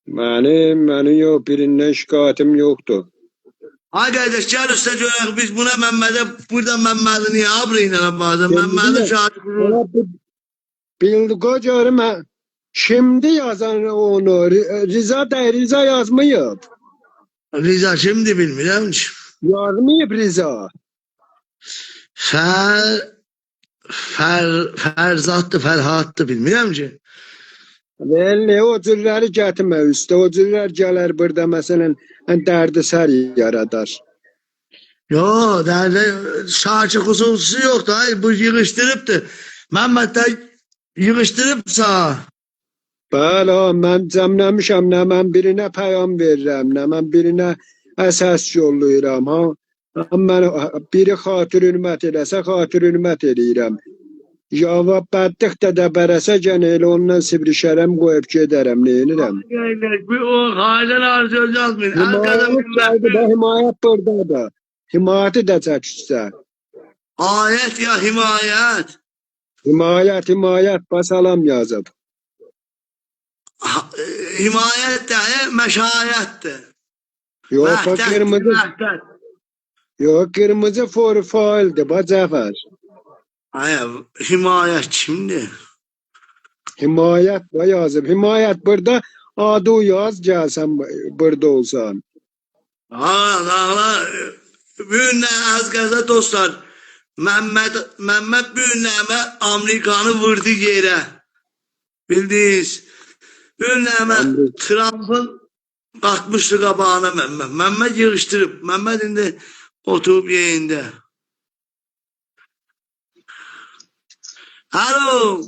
Benim yok, birinden şikayetim yoktu. Ay kardeş gel usta görək biz buna Məhmədə burada Məhmədi niye abrıyla bazen Məhmədi şahit kurur. Bildi kocarım şimdi yazan onu Rıza da Rıza yazmayıp. Riza şimdi bilmirəm ki. Yazmayıp Rıza. Fərzatdı, Fərhaddı bilmirəm ki. Belli o cürləri gətirmə üstə. O cürlər gələr burada məsələn dərdi sər yaradar. Yo derdi şahçı hususi yoktu. Hayır bu yığıştırıptı. Məhməd də yığıştırıpsa. Bəli, mən cəmləmişəm, nə mən birinə pəyam verirəm, nə mən birinə əsas yollayıram. Mən biri xatir hürmət eləsə, xatir hürmət eləyirəm. Cavab bəddiq də bərəsə gənə elə ondan sibrişərəm, qoyub gedərəm, neyinirəm? Bu o halen arzu yazmayın. Himayət buradadır. Himayəti də çəkirsə. Ayet ya himayet. Himayət, basalam yazıb. Himayet de meşayettir. Yox, kırmızı for faildir, bacəfər. Hayır, himayet şimdi. Himayət var yazıb. Himayət burada adı yaz gəlsən burada olsan. Ağlar. Bugün az gaza dostlar. Məhməd bugün Amerikanı vurdu yere. Bildiniz. Bugün Trump'ın atmıştı qabağına Məhməd. Məhməd yığıştırıb. Məhməd indi oturup yeyində. Alo.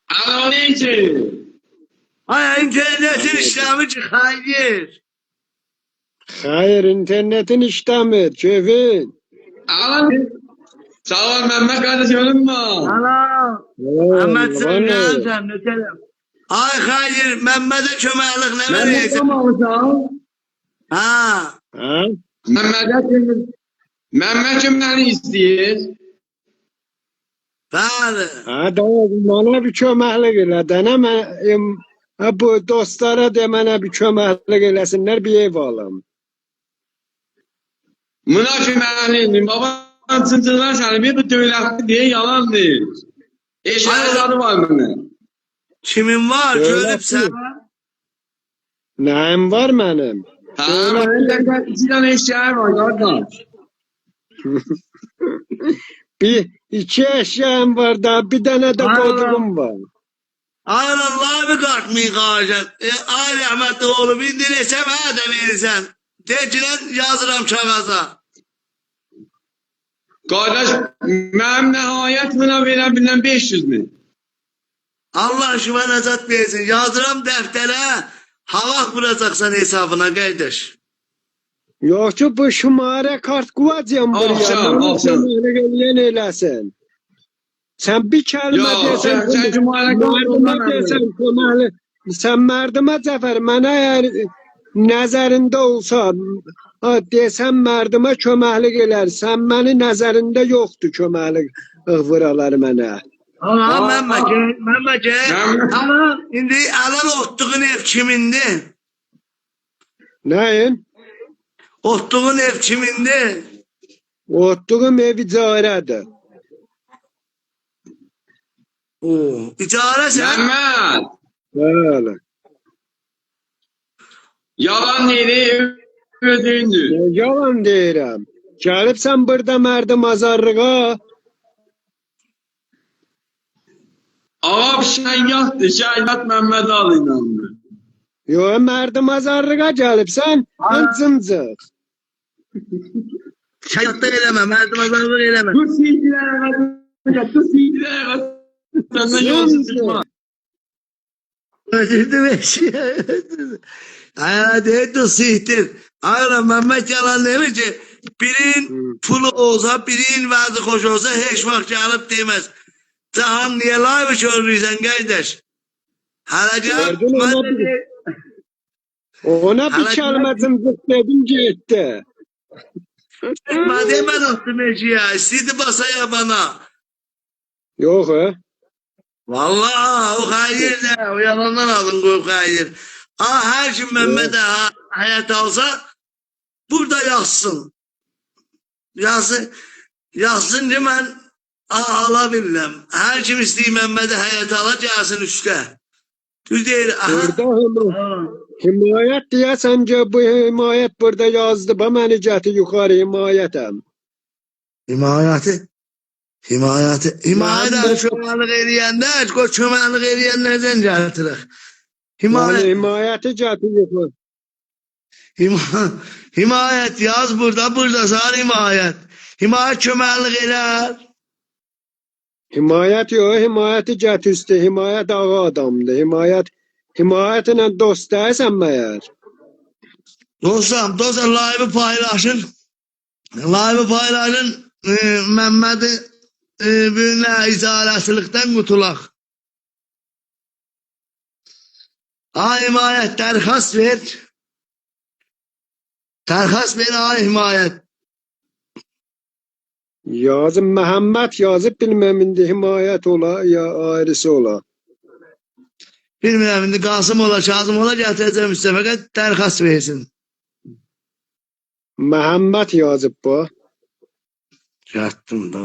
Alo neyse. Ay internetin işlemi ki hayır. Hayır, internetin işləmir, keyfin. Alo. Sağ ol Mehmet kardeşim ölüm mü? Alo. Məhməd sen gelsen nöterim. Ay hayır Məhmədə köməklik ne Mehmet verirsin? tam alacağım. Ha. Mehmet kimden istiyor? Bəli. Mənə bir köməklik elə, dənə bu dostlara de mənə bir köməklik eləsinlər, bir ev alım. Buna kimden baban sıncılar sana bir dövlaklı diye yalan değil. Eşyaları var bunun. Kimin var? Görübsən? Nəyim var mənim? Benim 2 tane eşya var kardeş. İki eşyam var da, bir dənə də qocuğum var. Aynen Allah'a bir kalkmayı kalacak. Ay rahmetli oğlum indirsem ha da verirsen. Tecilen yazıram çakaza. Kardeş benim nihayet buna verebilen 500 mi? Allah şuna nezat versin. Yazıram deftere. Hava vuracaksan hesabına kardeş. Yox ki, bu şumara kart quvacam buraya. Alacam. Elə eləsin. Sən bir kəlmə desən, sən mərdimə Cəfər, mənə əgər nəzərində olsa, desən mərdimə köməklik elər, sən məni nəzərində yoxdur köməklik ıvıralar mənə. Məmmə ama indi alan otduğun ev kimindi? Nəyin? Otduğun ev kimindi? Otduğum ev icarədir. İcara sen? Mehmet. Bəli. Yalan değil ödüğündür. Yalan deyirəm. Gəlibsən burada mərdim azarlığa. Ağam şəyyat Mehmet Ali inandı. Yox, mərdim azarlığa gəlibsən, cıncıq. Şayatta eleme, merdim azarlık eleme. Dur silgilere kadar. Senden yolsuz çıkma. Ödüldü be şey. Hadi dur sihtir. Aynen Mehmet yalan demiş ki birin pulu olsa, birin vəzi xoş olsa heç vaxt gəlib demez. Cahan niye layıf görürsən kardeş? Ona bir kəlmə cıncıq dedim getdi. Madem ben attım eşya, istedi basaya bana. Yox, Vallahi o hayır de o yalandan aldın o hayır. Her kim Mehmet'e hayat alsa burada yazsın. Yazsın ki ben alabilirim. Her kim isteyeyim Mehmet'e hayat alacağısın üstte. Düz değil. Burada himayet diye sence bu himayet burada yazdı. Bana cəhti yukarı himayetem. Himayeti. Himayeten çömenlik eləyəndə, çömenlik eləyənlərdən gəltirik. Yani himayeti cəhti yukarı. Himayet yaz burada sar himayet. Himayet çömenlik elər. Himayet yok, himayeti cəhti üstü. Himayet ağa adamdı. Himayetlə dost değilsen meğer. Dostum, live'ı paylaşın. Live'ı paylaşın. Mehmet'i birine izaləsilikdən qutulaq. Himayet dərxast ver. Dərxast ver himayet. Yazım Mehmet yazıp bilmem indi himayet ola ya ayrısı ola. Bilmirəm, indi Qasım ola, Kazım ola gətirəcəm üstə, fəqət dərxast versin. Mehmet yazıp bu. Yatdım da.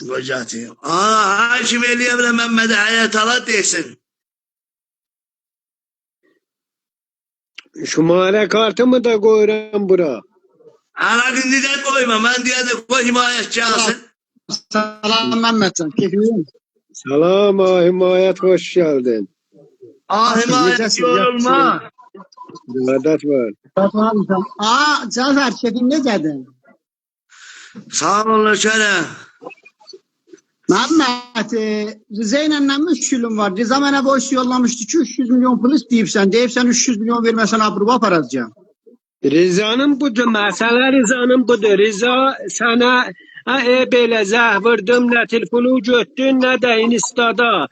Qocatıyım. Her kim eləyə bilər Məhmədə həyat ala desin. Şumare kartımı da koyuram bura. Ana indi də qoyma, mən deyə də qoy himayətçi alsın. Salam Mehmetcan, keyfin? Salam himayet hoş geldin. Himayət yorulma. Medet var. Cafer, keyfin necədir? Sağ ol Lökərə. Mehmet, Rize ile ne müşkülüm var? Rize bana boş yollamıştı ki 300 milyon pul isteyipsen. Deyip sen 300 milyon vermesen abruba paracağım. Rizanın budur, mesele Rizanın budur. Riza sana böyle zəhvırdım, ne telefonu götdün, ne de instada.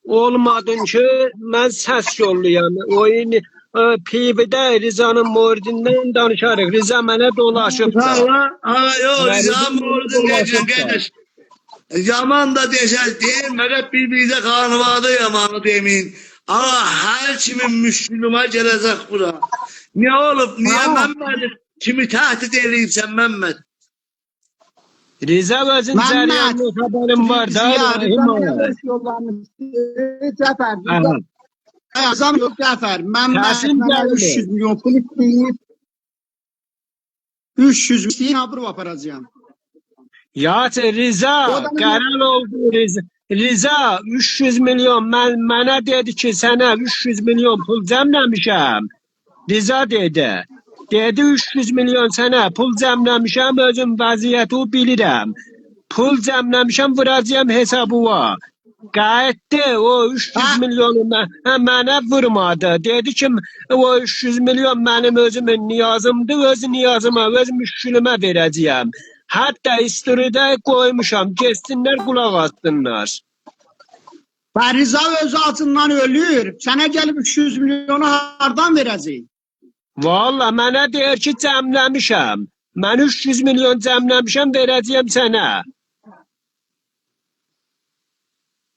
Olmadın ki, ben ses yolluyam. Oyun PV'de Rizanın mordinden danışarıq. Riza mənə dolaşıb da. Yok, Riza mordinden geçen. Yaman da deşer değil, fakat birbirinize karnıvadı yamanı demeyin. Ama her kimin Müslüman gelecek bura. Ne olup, niye Mehmet? Kimi tehdit edeyim Mehmet? Riza özün cəryanlı haberim var da. Rize bana boş yollamıştı. Cafer, Yazam yok Cafer. Mehmet bana 300 milyon pul isteyip 300 milyon abruba paracağım. Ya Riza, karar oldu Riza 300 milyon mənə dedi ki sənə 300 milyon pul cəmləmişəm. Riza dedi. Dedi 300 milyon sənə pul cəmləmişəm, özüm vəziyyəti bilirəm. Pul cəmləmişəm, vuracağım hesabıma. Qayıtdı o 300 milyonu mənə vurmadı. Dedi ki o 300 milyon mənim özümün niyazımdır, öz niyazıma, öz müşkülümə verəcəyəm. Hatta istoride koymuşam. Kessinler kulak atsınlar. Ben Riza özü altından ölür. Sana gelip 300 milyonu hardan verəcək? Vallahi mənə deyir ki cəmləmişəm. Mən 300 milyon cəmləmişəm verəcəyəm sənə.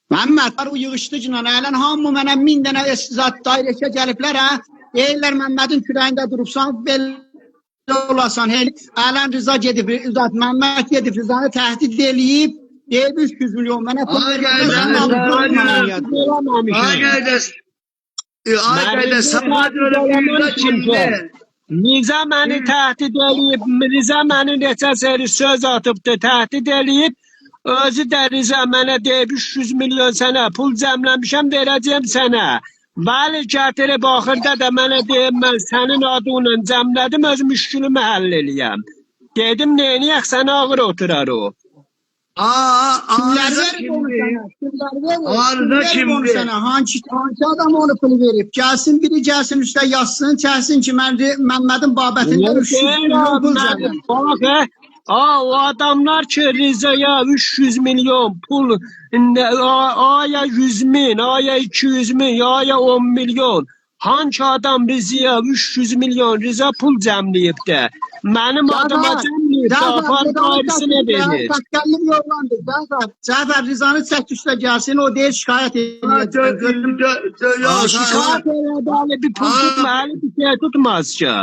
Mehmet, o yığışdıcla ələn hamı mənə 1000 dənə istizat dairəşə gəliblər ha. Deyirlər Mehmet'in kürəyində durubsan, belə olasan. Ələn Riza gedib, Mehmet gedib Rizanı təhdid eləyib, deyib 300 milyon mənə pul Arkadaş, sana diyorum Riza kimdir? Riza məni təhdid eləyib, Riza məni neçə seri söz atıbdı, təhdid eləyib. Özü də Riza mənə deyib 300 milyon sənə pul cəmləmişəm, verəcəyəm sənə. Bəli, gətirib axırda da mənə deyib, mən sənin adınla cəmlədim, öz müşkülümü həll eləyəm. Dedim, neyniyək, sənə ağır oturar o. Arıza kimdir? Hangi adam onu pulu verib? Gəlsin, biri gəlsin üstə yazsın, gəlsin ki, Məhmədin babətindən 300 milyon pul cəmlədim. O adamlar ki Riza'ya 300 milyon pul, aya 100 bin, aya 200 bin, aya 10 milyon. Hangi adam Riza'ya 300 milyon Riza pul cəmləyib də? Mənim adıma cəmləyib. müdafaa dairesine verir. Sakkallı yollandı. Cafer Rıza'nı çək üstə gəlsin, o deyir şikayət edin. Şikayet ederdi bir pul tutma, bir şey tutmaz ki.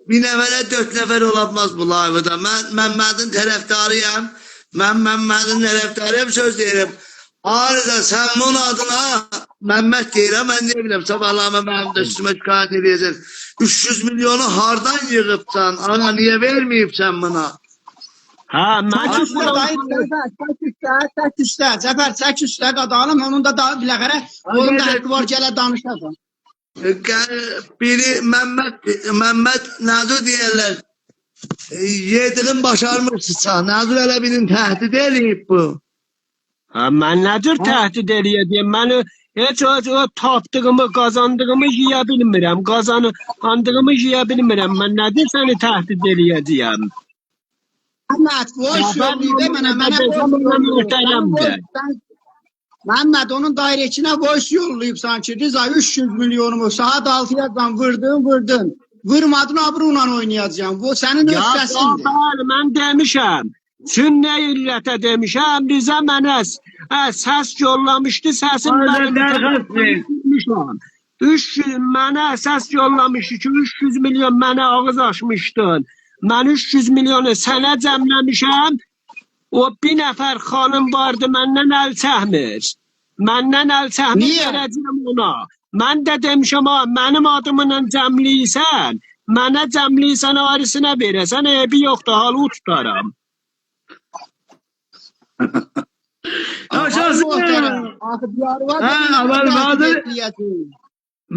Bir nəfərə 4 nəfər olamaz bu layvıda. Mən Məmmədin tərəfdarıyam. Mən Məmmədin tərəfdarıyam, söz deyirəm. Arıza sən bunun adına Məmməd deyirəm, mən ne biləm, sabahlama mənim də üstümə şikayət edəcək. 300 milyonu hardan yığıbsan, ana niye verməyibsən buna? Ha, mən Çək üstə, Cafer çək üstə qadanım, onun da biləqərə, onun da haqqı var, gələ danışasın. Biri Məmməd nədir deyərlər, yediğin başarmışsan, nədir elə bilin təhdid eləyib bu? ha, mən nədir təhdid eləyəcəyim? Mən heç o tapdığımı, qazandığımı yiyə bilmirəm. Qazandığımı yiyə bilmirəm. Mən nədir səni təhdid eləyəcəyim? Məhməd, boş yollayıb, Məhməd, onun dairəçinə voice yollayıb sanki, Rıza 300 milyonumu saat 6'yadan vurdun. Vırmadın, abrunla oynayacağım. Bu sənin öhdəsindir. Ya, mən demişəm. Sünnə illətə demişəm. Rıza mənə səs yollamışdı, səsin mənə səs yollamışdı ki, 300 milyon mənə ağız açmışdın. Mən 300 milyonu sənə cəmləmişəm. O bir nəfər xanım vardı, məndən əl çəkmir. Məndən əl çəkmir, verəcəm ona. Mən də demişəm, mənim adımla cəmliysən, mənə cəmliysən, arisine verəsən, ebi yoxdur, halı tutaram.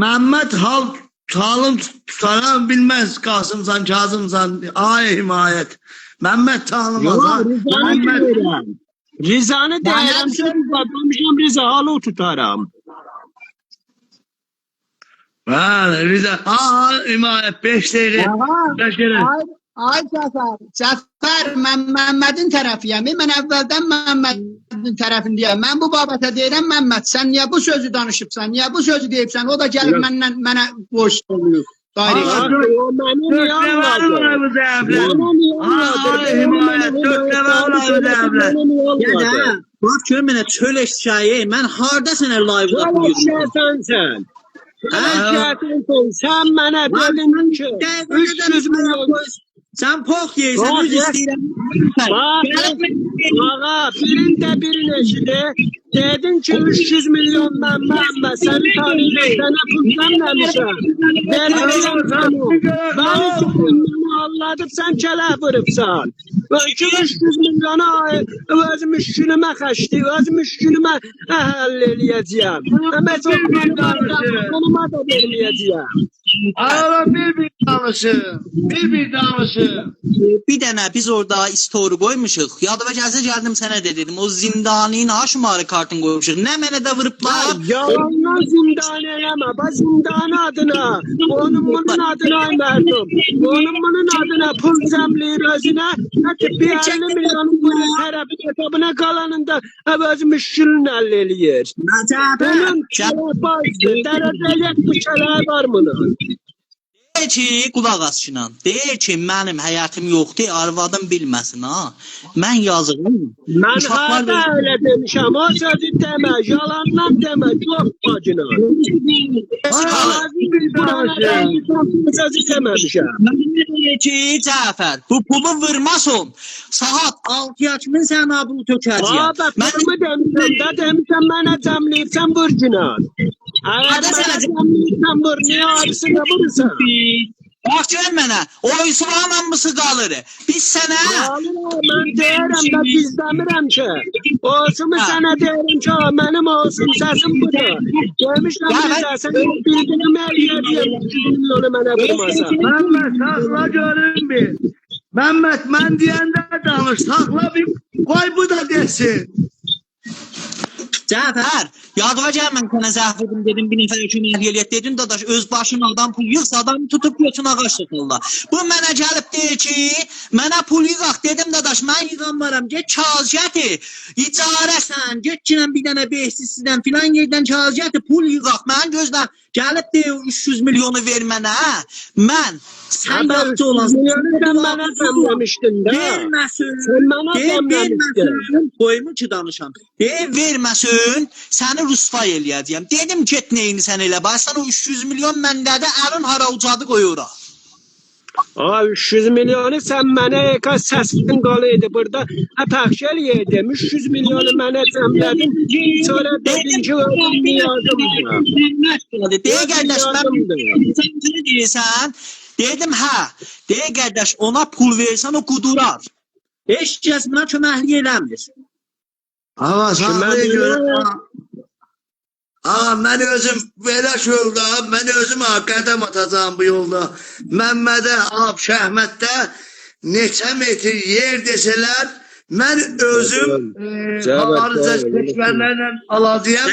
Məhməd halın tutaram bilməz, Qasımsan, Kazımsan, ay himayət. Məhməd tanımaz. Rizanı deyirəm ki, demişəm Riza halı tutaram. Riza, himayət 5 dəqiqə. Ay Cafer, mən Məmmədin tərəfiyəm. Mən əvvəldən Məmmədin tərəfindəyəm. Mən bu babata deyirəm, Məmməd, sən niyə bu sözü danışıbsan, niyə bu sözü deyibsən? O da gəlib mənə boş oluyor. Bak gör mənə çöl eşyayı, mən harda sənə live yapıyorum? Sen mənə dedin ki, 300 milyon... Sen pox yeysən, üz istəyirəm. Ağa, birin eşidi. Dedin ki, 300 milyon Məmmə, səni tanıyla sənə pullanmamışam. Verəcəm səni. Bəni sıkıntını anladıp sən kələ vırıbsan. Ki 300 milyonu öz müşkülümə xəşdi, öz müşkülümə həll eləyəcəyəm. Məzəqonuma da verməyəcəyəm. Ağla bir danışın. Bir danışın. Bir dənə biz orada story qoymuşuq. Yadıma gəldim sənə də dedim. O zindanın haşmarı kartını qoymuşuq. Nə mənə də vırıblar. Yalandan zindan eləmə. Bax zindan adına. Onun adına mərdum. Onun adına pul cəmləyir özünə. Hətta 50 milyonun bunu tərəfi hesabına qalanında öz müşkülünü həll eləyir. Bunun dərəcəlik bu şeylər var bunun. Deyir ki, qulaq asçınan. Deyir ki, mənim həyatım yoxdur, arvadım bilməsin ha. Mən yazığım. Mən harada öyle demişəm, o sözü demə, yalandan demə, çox bacına. Sözü deməmişəm. Deyir ki, Cəfər, bu pulu vurmasın. Saat 6 kimi sən abunu tökəcəyəm. Demişəm, mənə cəmləyirsən burcunan. Əgər mənə cəmləyirsən bur, niyə arisində vurursan? Bax gör mənə, oysulanla mısı qalır? Biz sənə... Mən deyirəm də gizləmirəm ki. Olsumu sənə deyirəm ki, mənim olsun səsim budur. Demişəm bizə, sən bildiğimi eləyəcəyəm, 200 milyonu mənə vurmasa. Məmməd, saxla görün bir. Məmməd, mən deyəndə danış, saxla bir, qoy bu da desin. Cəfər, yadıma gəl mən sənə zəhv edim dedim, bir nəfər kömək eləyək dedim, dadaş, öz başına adam pul yığsa, adam tutub götün ağaç sıxırlar. Bu mənə gəlib deyir ki, mənə pul yığaq dedim, dadaş, mən yığanmaram, get kağız gətir, icarəsən, get ki, bir dənə behsizsizdən filan yerdən kağız gətir, pul yığaq, mən gözlə Gəlib deyir 300 milyonu ver mənə. Mən sən Haber yaxşı 300 olan milyonu sen bana demlemiştin de. verməsin. Sen bana demlemiştin. Verməsin. Qoymu ki danışam. Verməsin. Səni rusvay eləyəcəyəm. Dedim get neyini sən elə. Başsan o 300 milyon məndədir. Əlin hara ucadı qoyura. Aa 300 milyonu sen bana eka sesin kalıydı burada. Ha pakşel yedim. 300 milyonu bana demledin. Sonra dedin ki ödüm yazdım. Deyə qardaş sən nə deyirsən? Dedim hə. Deyə qardaş ona pul versən o qudurar. Heç kəs mənə köməklik eləmir. Ama sahneye göre... Aa, ben özüm belə yolda, ben özüm qədəm atacağım bu yolda. Məmmədə, Şəhmətdə neçə metr yer desələr, mən özüm harca seçmənlərlə alacağım.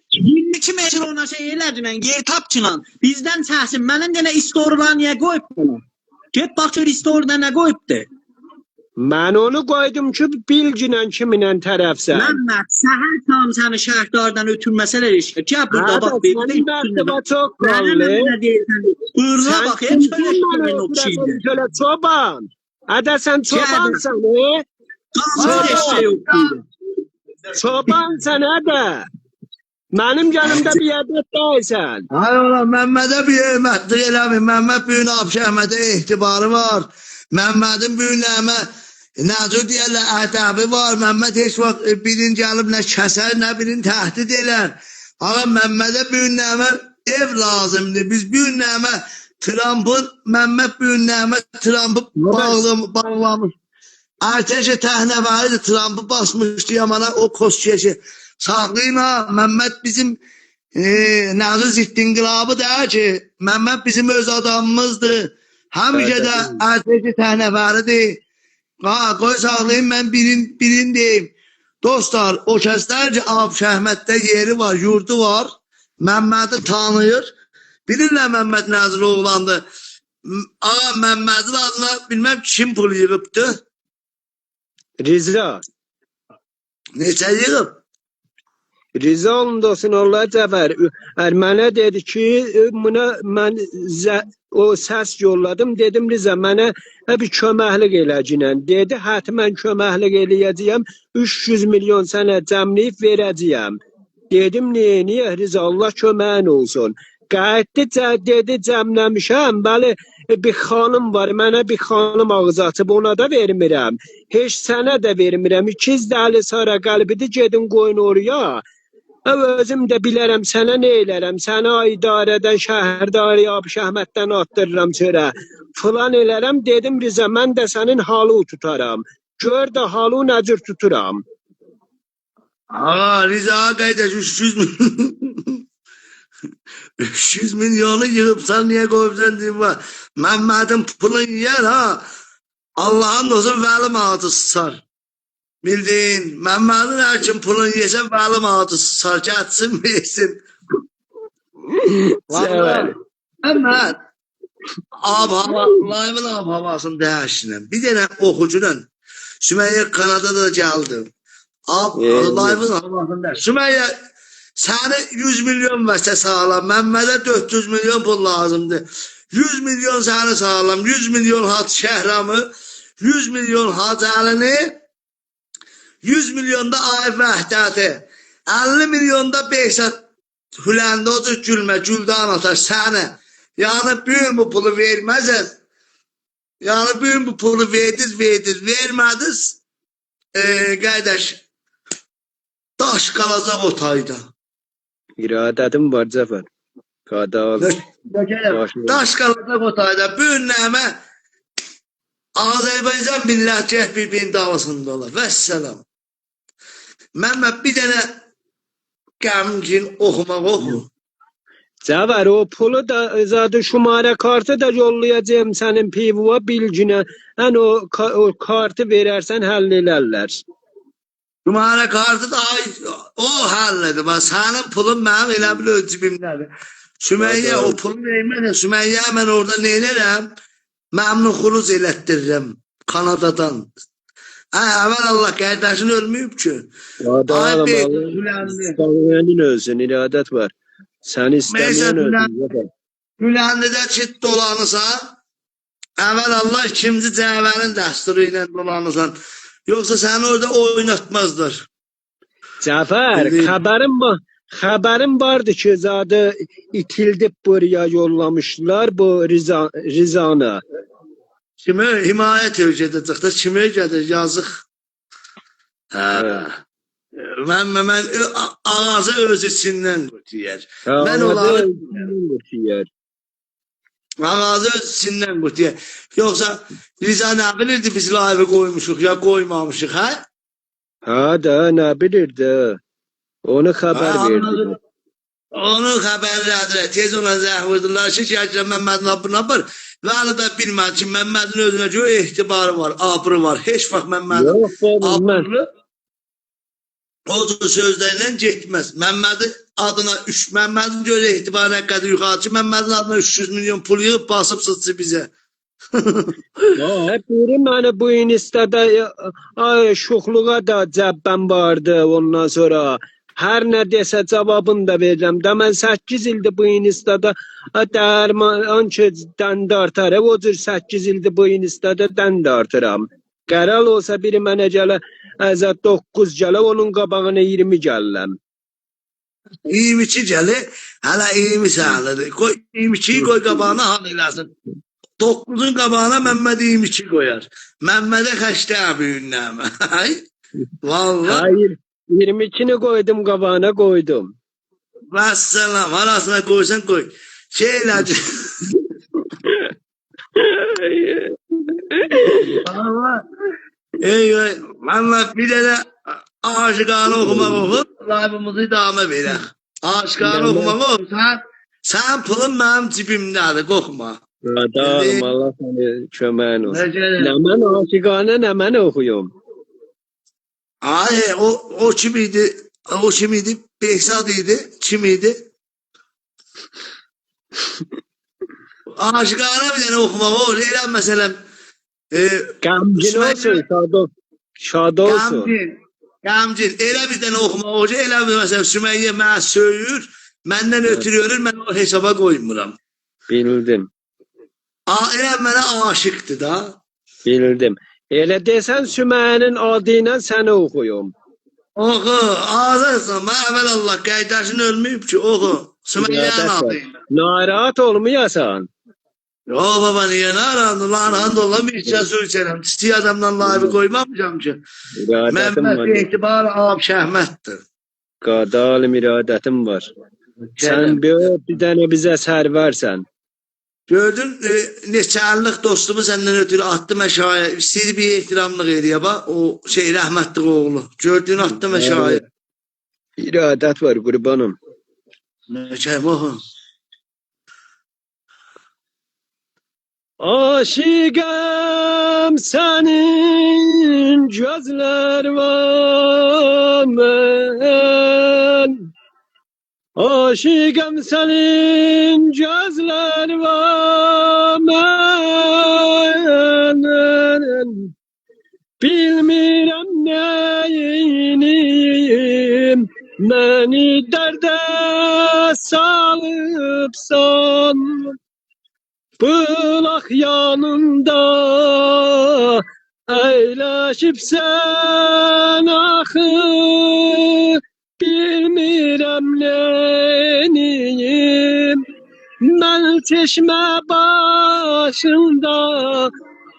22 metr ona şey elədin, yer tapçılan. Bizdən səhsin, mənim denə istorlar niyə qoyub bunu? Get bax gör istorda nə qoyubdu. Ben onu koydum ki bilginen kiminen tarafsan. Məmməd, səhər tam səni şəhərdardan ötürməsələr işə. Gəl burada bax. Senin dertime çok kallı. Buyuruna bax, hep söyleşmeyin o şeydi. Şöyle çoban. Hadi sen çobansan Çoban sen hadi. Benim canımda bir adet değilsen. Hayır oğlum, Məmmədə bir hörmətli eləmin. Məmməd büyün Şəhmətə etibarı var. Məmmədin büyünləmə nəzir deyərlər, ədəbi var. Məmməd heç vaxt birin gəlib nə kəsər, nə birin təhdid elər. Ama Məmmədə büyünləmə ev lazımdır. Biz büyünləmə Trump'ın, Məmməd büyünləmə Trump'ı bağlamış. Ertəşə təhnəvəlidir, Trump'ı basmışdı yamana o koskeşi. Sağlayın ha, Məmməd bizim Nazır Zittinqilabı deyər ki, Məmməd bizim öz adamımızdır. Həmişə də ertəşə təhnəvəlidir. Qoy sağlayın, mən birindeyim. Dostlar, o kəslər ki, Şəhmətdə yeri var, yurdu var. Məmmədi tanıyır. Bilirlər Məmməd Nəzir oğlandı. Məmmədin adına bilməm kim pul yığıbdı. Riza. Neçə yığıb? Riza olundasın Allah Cəfər. Mənə dedi ki, buna mən o səs yolladım. Dedim Riza, mənə bir köməklik eləcəksən. Dedi, həttəmən köməklik eləyəcəyəm. 300 milyon sənə cəmləyib verəcəyəm. Dedim, niyə Riza, Allah köməyin olsun. Qayıtdı, dedi, cəmləmişəm. Bəli, bir xanım var, mənə bir xanım ağzı açıb, ona da vermirəm. Heç sənə də vermirəm. 200 dəli sara qəlbidir, gedin qoyun oraya. Özüm də bilərəm, sənə nə elərəm, səni idarədən, şəhərdarı, Şəhmətdən atdırıram çörə. Falan elərəm, dedim Riza, mən də sənin halı tutaram. Gör də halı nəcür tuturam. Riza qaydaş 300 milyonu yığıbsan, niyə qoyubsan deyim var. Məmmədin pulun yer ha. Allah'ın olsun vəlim adı sıçar. Bildin, Məmmədin hər kim pulun yesə vəlim adı sıçar. Gətsin, versin. Məmməd, layımın havasını dəyişinəm. Bir dənə oxucunun Sümeyye Kanada'da gəldim. Layımın havasını dəyişinəm. Sümeyye, səni 100 milyon vəsə sağlam. Məmmədə 400 milyon pul lazımdır. 100 milyon səni sağlam. 100 milyon Hac Şəhramı, 100 milyon Hac Əlini, 100 milyon da Ayıb Vəhdəti, 50 milyon da Behzat Hüləndə odur gülmə, güldan atar səni. Yani bugün bu pulu verməzsiniz. Yani bugün bu pulu vermədiniz. Qardaş, daş qalacaq o tayda. İradədim var Cəfər. Qadal. Daş qalacaq o tayda. Bugün nəmə Azərbaycan milləti bir-birinin davasında olar. Vəssalam. Məmməd bir dənə qəmgin oxumaq oxu. Cəfər, o pulu da zaten şumara kartı da yollayacağım sənin pivuğa bilginə. Ən o kartı verərsən həll elərlər. Şumara kartı da o həllədir. Sənin pulun mənim elə bil öz cibimdədir. Sümeyye o pulu verməsə, Sümeyye mən orada neynərəm? Məmnun xuruz elətdirirəm Kanadadan. Əvvəl Allah qardaşın ölməyib ki. Adalım Ay, Allah. Güləndi. İstemeyenin ölsün, iradet var. Sen istemeyen ölsün. Güləndədə çit dolanırsan, əvvəl Allah ikinci cəvənin dəsturu ilə dolanırsan. Yoxsa səni orada oynatmazlar. Cafer, Evet. haberim vardı ki zaten itildi buraya yollamışlar bu Rizan'a. Kimə himayət edəcək də, kimə gedir, yazıq. Mən ağazı öz içindən qutuyar. Mən onları ağazı öz içindən qutuyar. Yoxsa Riza nə bilirdi biz layığı qoymuşuq ya qoymamışıq, hə? Ha da ne bilirdi. Onu haber verdi. Onu xəbərlədir. Tez ona zəh vurdular ki, gələcəm Məmmədin abır. Və hələ də bilmədi ki, Məmmədin özünə görə ehtibarı var, abrı var. Heç vaxt Məmmədin Yok oğlum ben. abrı o cür sözlərlə getməz. Məmmədin adına Məmmədin görə ehtibarı qədər yuxarı ki, Məmmədin adına 300 milyon pul yığıb basıb sıçı bizə. Hep biri beni bu instada şoxluğa da cəbbəm vardı ondan sonra. Her ne dese cevabını da vereceğim. De ben 8 ildir bu instada dərman ki dəndə artar. O cür 8 ildir bu instada dəndə artıram. Qəral olsa biri mənə gələ 9 gələ onun qabağına 20 gələm. 22 gəlir, hələ 20 sənədir. Qoy 22-yi qoy qabağına hal eləsin. 9'un qabağına Məmməd 22 qoyar. Məmmədə xəstə büyünnəm. Vallahi. Hayır. 22'ni koydum qabağına koydum. Vəssalam, arasına qoysan qoy. Şeylədir. Allah. Eyvah. Məmməd bir dənə aşıqanı oxumaq oxub, layfımızı idamə verək. Aşıqanı oxumaq oxub, sən pulun mənim cibimdədir, qorxma. Adalım Allah seni köməyin olsun. Necə? Ne mən aşıqanə ne mən oxuyum. Ay, o kim idi? O kim idi? Behzad idi. Kim idi? Aşıqanə bir dənə oxumaq olur. Elə məsələn Qəmgin olsun, şad olsun. Qəmgin. Elə bir dənə oxumaq olur. Elə bir məsələn Sümeyye mənə söyür, məndən ötürü ölür, mən o hesaba qoymuram. Bildim. Elə mənə aşıqdır da. Bildim. Elə desən Sümeyye'nin adıyla səni oxuyum. Oxu, ağzırsan. Mən əvvəl Allah qaydaşın ölməyib ki, oxu. Sümeyye'nin adıyla. Narahat olmayasan. Yo baba niye narandı? Lan dolan bir içe su içerim. Çiçeği adamdan layığı koymamayacağım ki. İradetim Mehmet var. itibarı Ağab Şəhmətdir. Qadalim iradetim var. Sen bir tane bize sərvərsən. Gördün neçə əllik dostumu səndən ötürü attı məşaya. İstəyir bir ehtiramlıq eləyə bax. O şey rəhmətli oğlu. Gördün attı məşaya. İradet var qurbanım. Neçə bu? Aşıqəm sənin gözlər var mən. Aşıqəm sənin gözlər var mən. Bilmirəm nəyiniyim, məni dərdə salıbsan. Bulaq yanında əyləşibsən axı, bilmirəm nəyiniyim. Mən çeşmə başında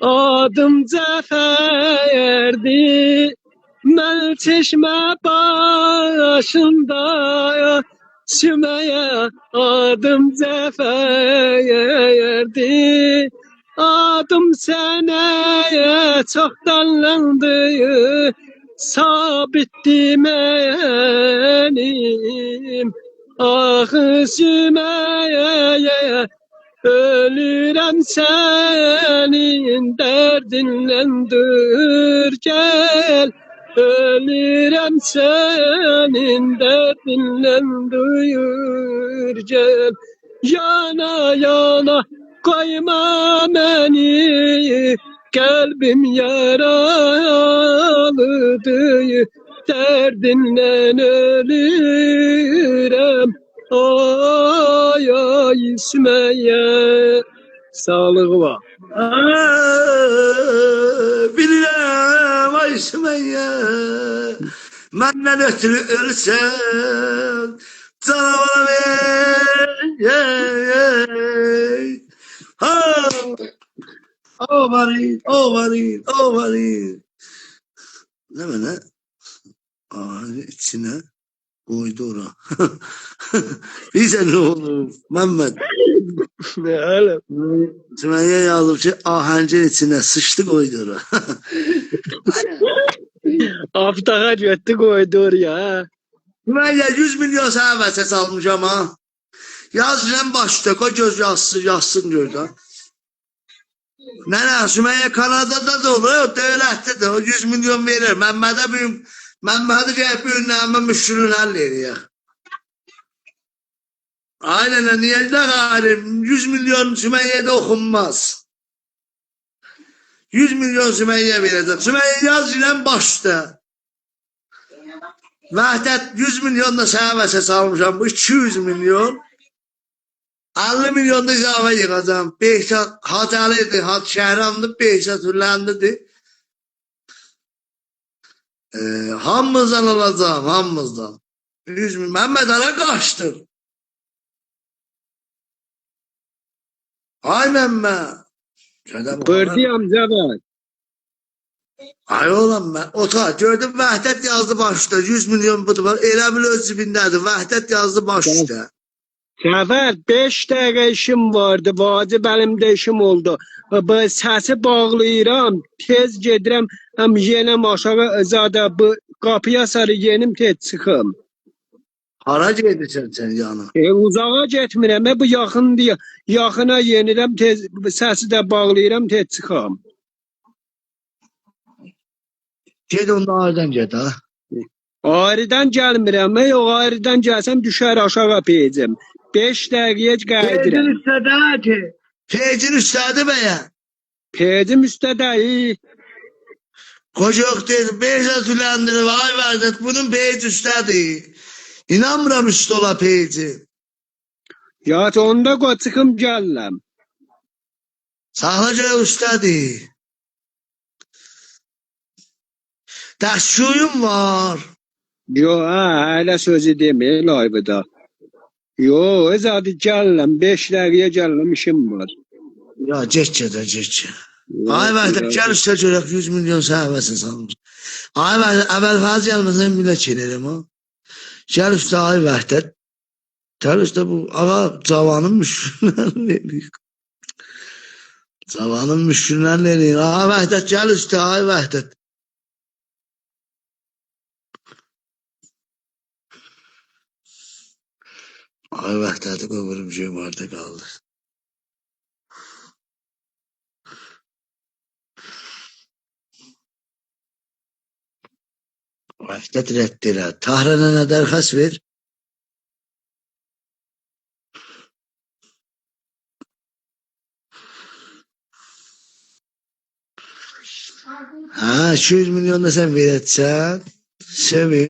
adım Cəfərdir. Mən çeşmə başında Sümeyye adım Cəfərdir. Adım sənəyə çox dallandı, sabitdir mənim. Axı Sümeyye, ölürəm sənin dərdinləndir gəl. Ölürəm sənin dərdinləndir gəl. Yana yana qoyma məni, Kalbim yaralıdır, derdinle ölürüm. Ay ay Sümeyye. Sağlığı var. Bilirəm ay Sümeyye, məndən ötürü ölsən, canavara ver. Ha! Ovarin. Ne böyle? Ağacın içine koydu ora. Bize ne olur Mehmet? Ne oğlum? Sümeyye yazdım ki ahancın içine sıçtı koydu ora. Aftaha götü koydu oraya. Sümeyye 100 milyon sana vəsət almış ama. Yazılan başta o göz yazsın gör da. Nene Sümeyye Kanada'da da olur, devlette de o 100 milyon verir. Mehmet'e gelip ünleme müşkülün hallediyor. Aynen niye de galim 100 milyon Sümeyye'de okunmaz. 100 milyon Sümeyye verecek. Sümeyye yazılan başta. Vahdet 100 milyon da sana vəsət almışam. Bu 200 milyon. 50 milyon da izafə yığacam. Behzat Hacali'dir, Şəhramdır, Behzat Hülləndidir. Hamımızdan alacağım, hamımızdan. 100 milyon. Mehmet Ala qaçdır. Ay Mehmet. Bırdiyam Cevat. Ay oğlum ben. Ota gördüm Vəhdət yazdı başda. 100 milyon budur var. Elə bil öz cibindədir. Vəhdət yazdı başda. Sefer 5 dakika işim vardı. Vacib elimde işim oldu. Bu sesi bağlayıram. Tez gedirəm. Hem yenem aşağı zada bu kapıya sarı yenim tez çıxım. Hara gedirsən sən yana? Uzağa getmirəm. Bu yaxın diye. Yaxına yenirəm. Tez sesi de bağlayıram. Tez çıxam. Ged onda ağırdan ged ha. Ayrıdan gelmirəm. Yok ayrıdan gelsem düşer aşağı peycim. 5 dakikaya qayıdıram. Üstədə ki. Peycin üstədi bəyə. Peycim üstədə. Koca değil. Behzat Hülləndirir. Ay Vəhdət bunun peyci üstədir. İnanmıram üstə ola peyci. Ya onda çıxım gələm. Saxlaca üstədir. Dəstçuyum var. Yo, hələ sözü demir layvıda. Yo, zadı gələm. 5 dəqiqəyə gələm, işim var. Ya get. Ay Vəhdət gəl üstə görək 100 milyon səhvəsin salmış. Ay Vəhdət əvvəl fazla gəlməsən millə çelərim ha. Gəl üstə ay Vəhdət. Gəl üstə bu ağa cavanın müşküllərini eləyir. Cavanın müşküllərini eləyir. Ay Vəhdət gəl üstə ay Vəhdət. Ay Vəhdəti qovurum cömarda qaldı. Vəhdət rədd elə. Tahrana nə dərxəst ver? Ha 200 milyon da sən verəcəksən. Sevin.